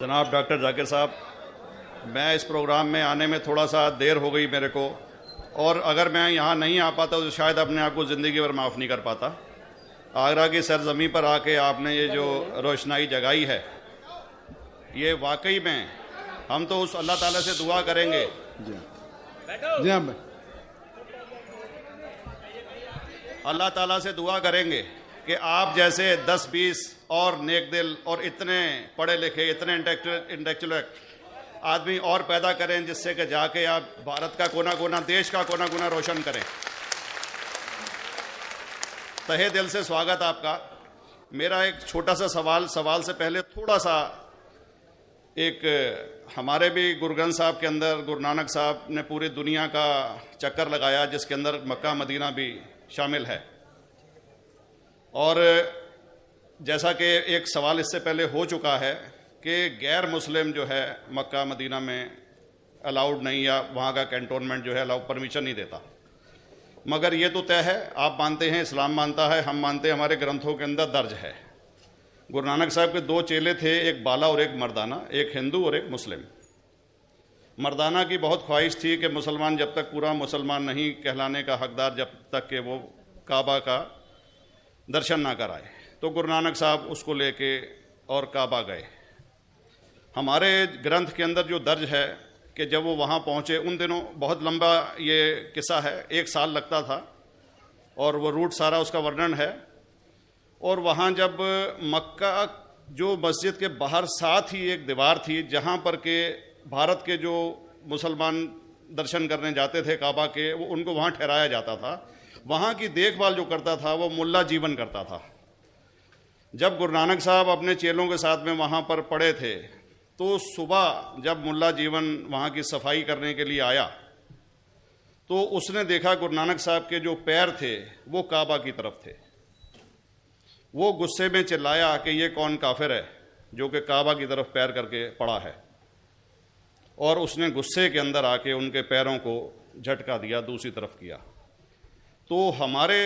जनाब डॉक्टर जाकिर साहब, मैं इस प्रोग्राम में आने में थोड़ा सा देर हो गई मेरे को, और अगर मैं यहाँ नहीं आ पाता तो शायद अपने आप को ज़िंदगी भर माफ़ नहीं कर पाता। आगरा की सरजमी पर आके आपने ये जो रोशनाई जगाई है, ये वाकई में हम तो उस अल्लाह ताला से दुआ करेंगे। जी हाँ, अल्लाह ताला से दुआ करेंगे कि आप जैसे 10-20 और नेक दिल और इतने पढ़े लिखे, इतने इंटेलेक्चुअल आदमी और पैदा करें, जिससे कि जाके आप भारत का कोना कोना, देश का कोना कोना रोशन करें। तहे दिल से स्वागत आपका। मेरा एक छोटा सा सवाल से पहले थोड़ा सा, एक हमारे भी गुरु ग्रंथ साहब के अंदर गुरु नानक साहब ने पूरी दुनिया का चक्कर लगाया, जिसके अंदर मक्का मदीना भी शामिल है। और जैसा कि एक सवाल इससे पहले हो चुका है कि गैर मुस्लिम जो है मक्का मदीना में अलाउड नहीं, या वहाँ का कैंटोनमेंट जो है अलाउ परमिशन नहीं देता। मगर ये तो तय है, आप मानते हैं, इस्लाम मानता है, हम मानते हैं, हमारे ग्रंथों के अंदर दर्ज है। गुरु नानक साहब के 2 चेले थे, एक बाला और एक मर्दाना, एक हिंदू और एक मुस्लिम। मर्दाना की बहुत ख्वाहिश थी कि मुसलमान जब तक पूरा मुसलमान नहीं कहलाने का हकदार, जब तक कि वो काबा का दर्शन ना कराए, तो गुरु नानक साहब उसको लेके और काबा गए। हमारे ग्रंथ के अंदर जो दर्ज है कि जब वो वहाँ पहुँचे, उन दिनों बहुत लंबा ये किस्सा है, 1 साल लगता था, और वो रूट सारा उसका वर्णन है। और वहाँ जब मक्का, जो मस्जिद के बाहर साथ ही एक दीवार थी, जहाँ पर के भारत के जो मुसलमान दर्शन करने जाते थे काबा के, वो उनको वहाँ ठहराया जाता था। वहाँ की देखभाल जो करता था वो मुल्ला जीवन करता था। जब गुरु नानक साहब अपने चेलों के साथ में वहाँ पर पड़े थे, तो सुबह जब मुल्ला जीवन वहाँ की सफाई करने के लिए आया, तो उसने देखा गुरु नानक साहब के जो पैर थे वो काबा की तरफ थे। वो गुस्से में चिल्लाया कि ये कौन काफिर है जो कि काबा की तरफ पैर करके पड़ा है, और उसने गुस्से के अंदर आके उनके पैरों को झटका दिया, दूसरी तरफ किया। तो हमारे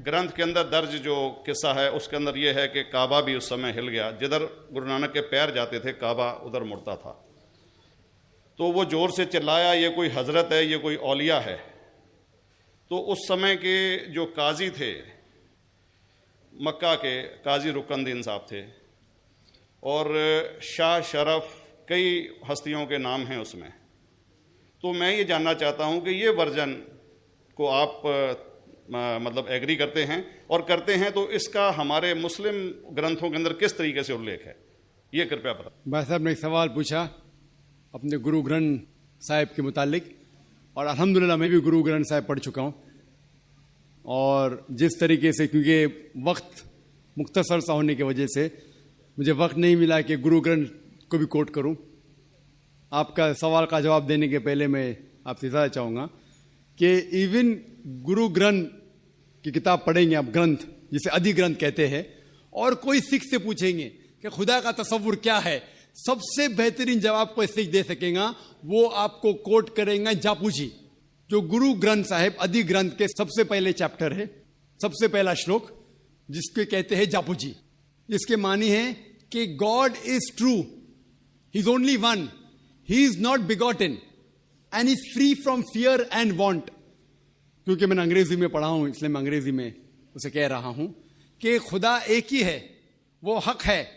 ग्रंथ के अंदर दर्ज जो किस्सा है उसके अंदर यह है कि काबा भी उस समय हिल गया, जिधर गुरु नानक के पैर जाते थे काबा उधर मुड़ता था। तो वो जोर से चिल्लाया, ये कोई हजरत है, ये कोई औलिया है। तो उस समय के जो काजी थे मक्का के, काजी रुकनदीन साहब थे, और शाह शरफ, कई हस्तियों के नाम हैं उसमें। तो मैं ये जानना चाहता हूँ कि ये वर्जन को आप मतलब एग्री करते हैं, और करते हैं तो इसका हमारे मुस्लिम ग्रंथों के अंदर किस तरीके से उल्लेख है, ये कृपया बताएं। भाई साहब ने एक सवाल पूछा अपने गुरु ग्रंथ साहिब के मुतालिक, और अल्हम्दुलिल्लाह मैं भी गुरु ग्रंथ साहिब पढ़ चुका हूँ। और जिस तरीके से, क्योंकि वक्त मुख्तसर सा होने की वजह से मुझे वक्त नहीं मिला कि गुरु ग्रंथ को भी कोट करूँ। आपका सवाल का जवाब देने के पहले मैं आपसे ज़्यादा चाहूँगा कि इवन गुरु ग्रंथ की किताब पढ़ेंगे आप, ग्रंथ जिसे आदि ग्रंथ कहते हैं, और कोई सिख से पूछेंगे कि खुदा का तसव्वुर क्या है, सबसे बेहतरीन जवाब कोई सिख दे सकेगा, वो आपको कोट करेंगे जापू जी, जो गुरु ग्रंथ साहिब आदि ग्रंथ के सबसे पहले चैप्टर है, सबसे पहला श्लोक, जिसके कहते हैं जापू जी। जिसके मानी है कि God is true, he is only one, he is not begotten and is free from fear and want. क्योंकि मैंने अंग्रेजी में पढ़ा हूं, इसलिए मैं अंग्रेजी में उसे कह रहा हूं कि खुदा एक ही है, वो हक है,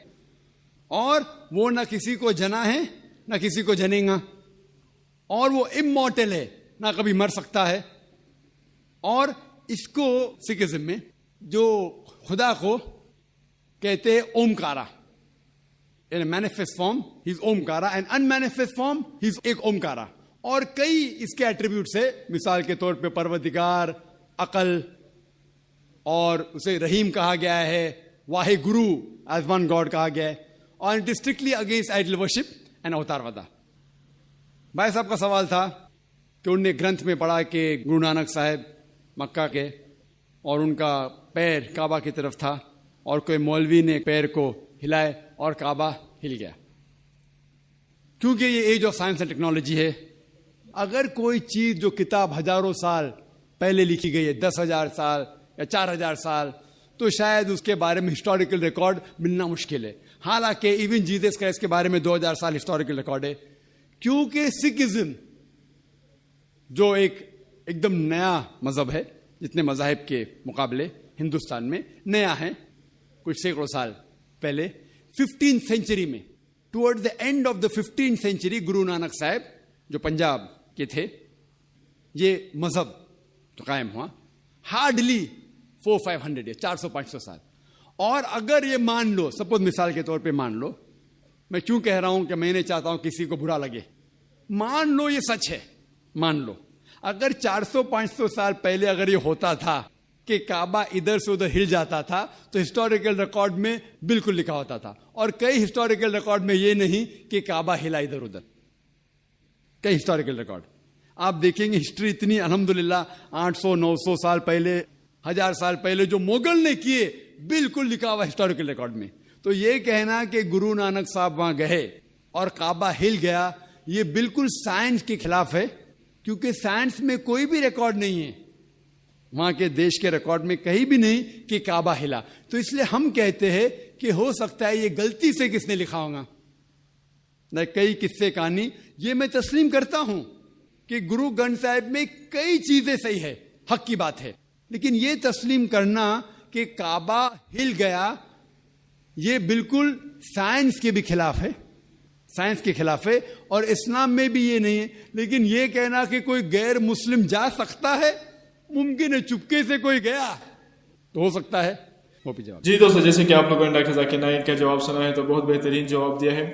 और वो ना किसी को जना है ना किसी को जनेगा, और वो इमॉर्टल है, ना कभी मर सकता है। और इसको सिखिज्म में जो खुदा को कहते हैं Omkara, in manifest form he is Omkara, and unmanifest form he is एक ओमकारा। और कई इसके एट्रीब्यूट्स है, मिसाल के तौर पे परवरदिगार, अकल, और उसे रहीम कहा गया है, Wahe Guru as one God कहा गया है, और it is strictly against idol worship and अवतारवादा। भाई साहब का सवाल था कि उनने ग्रंथ में पढ़ा कि गुरु नानक साहब मक्का के, और उनका पैर काबा की तरफ था, और कोई मौलवी ने पैर को हिलाए और काबा हिल गया। क्योंकि ये age of science and technology है, अगर कोई चीज जो किताब हजारों साल पहले लिखी गई है, 10,000 साल या 4,000 साल, तो शायद उसके बारे में हिस्टोरिकल रिकॉर्ड मिलना मुश्किल है। हालांकि इवन जीसस क्राइस्ट के बारे में 2000 साल हिस्टोरिकल रिकॉर्ड है, क्योंकि सिखिज्म जो एकदम नया मजहब है, जितने मजाहिब के मुकाबले हिंदुस्तान में नया है, कुछ सैकड़ों साल पहले 15th सेंचुरी में, toward the end of the 15th century, Guru Nanak साहब जो पंजाब के थे, ये मजहब तो कायम हुआ हार्डली 400-500 ईयर, 400-500 साल। और अगर ये मान लो, सपोज मिसाल के तौर पे मान लो, मैं क्यों कह रहा हूं कि मैं नहीं चाहता हूं किसी को बुरा लगे, मान लो ये सच है, मान लो अगर 400-500 साल पहले अगर ये होता था कि काबा इधर से उधर हिल जाता था, तो हिस्टोरिकल रिकॉर्ड में बिल्कुल लिखा होता था। और कई हिस्टोरिकल रिकॉर्ड में ये नहीं कि काबा हिला इधर उधर, कई हिस्टोरिकल रिकॉर्ड आप देखेंगे। हिस्ट्री इतनी अल्हम्दुलिल्लाह 800-900 साल पहले, 1000 साल पहले जो मुगल ने किए, बिल्कुल लिखा हुआ हिस्टोरिकल रिकॉर्ड में। तो ये कहना कि गुरु नानक साहब वहां गए और काबा हिल गया, ये बिल्कुल साइंस के खिलाफ है, क्योंकि साइंस में कोई भी रिकॉर्ड नहीं है, वहां के देश के रिकॉर्ड में कहीं भी नहीं कि काबा हिला। तो इसलिए हम कहते हैं कि हो सकता है ये गलती से किसने लिखा होगा, न कई किस्से कहानी। ये मैं तस्लीम करता हूं कि गुरु ग्रंथ साहिब में कई चीजें सही है, हक की बात है, लेकिन ये तस्लीम करना कि काबा हिल गया, ये बिल्कुल साइंस के भी खिलाफ है, साइंस के खिलाफ है, और इस्लाम में भी ये नहीं है। लेकिन ये कहना कि कोई गैर मुस्लिम जा सकता है, मुमकिन है, चुपके से कोई गया तो हो सकता है। वो भी जवाब। जी दोस्तों, जैसे कि आप लोगों ने डॉक्टर जाकिर नाइक का जवाब सुना है, तो बहुत बेहतरीन जवाब दिया है।